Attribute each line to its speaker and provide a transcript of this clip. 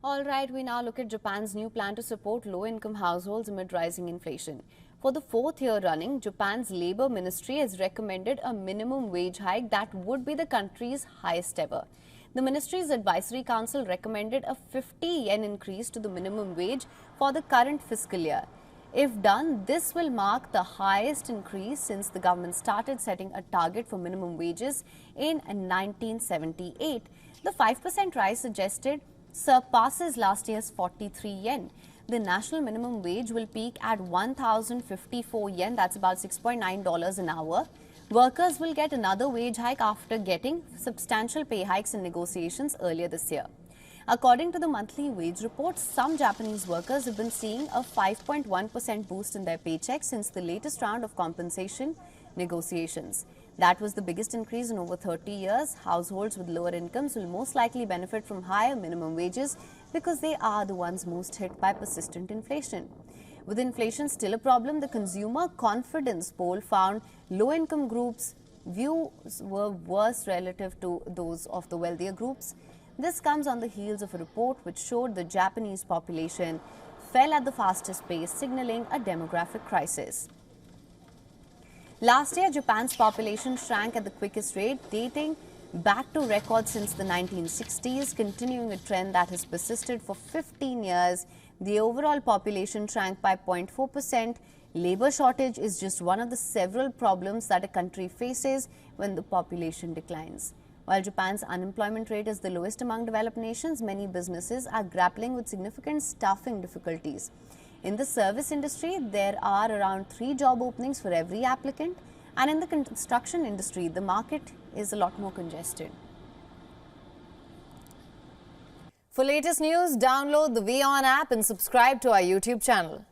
Speaker 1: All right, we now look at Japan's new plan to support low-income households amid rising inflation. For the fourth year running, Japan's Labour Ministry has recommended a minimum wage hike that would be the country's highest ever. The ministry's advisory council recommended a 50 yen increase to the minimum wage for the current fiscal year. If done, this will mark the highest increase since the government started setting a target for minimum wages in 1978. The 5% rise suggested surpasses last year's 43 yen. The national minimum wage will peak at 1,054 yen, that's about $6.9 an hour. Workers will get another wage hike after getting substantial pay hikes in negotiations earlier this year. According to the monthly wage report, some Japanese workers have been seeing a 5.1% boost in their paychecks since the latest round of compensation negotiations. That was the biggest increase in over 30 years. Households with lower incomes will most likely benefit from higher minimum wages because they are the ones most hit by persistent inflation. With inflation still a problem, the Consumer Confidence Poll found low-income groups' views were worse relative to those of the wealthier groups. This comes on the heels of a report which showed the Japanese population fell at the fastest pace, signaling a demographic crisis. Last year, Japan's population shrank at the quickest rate, dating back to records since the 1960s, continuing a trend that has persisted for 15 years. The overall population shrank by 0.4%. Labor shortage is just one of the several problems that a country faces when the population declines. While Japan's unemployment rate is the lowest among developed nations, many businesses are grappling with significant staffing difficulties. In the service industry, there are around 3 job openings for every applicant, and in the construction industry, the market is a lot more congested. For latest news, download the WION app and subscribe to our YouTube channel.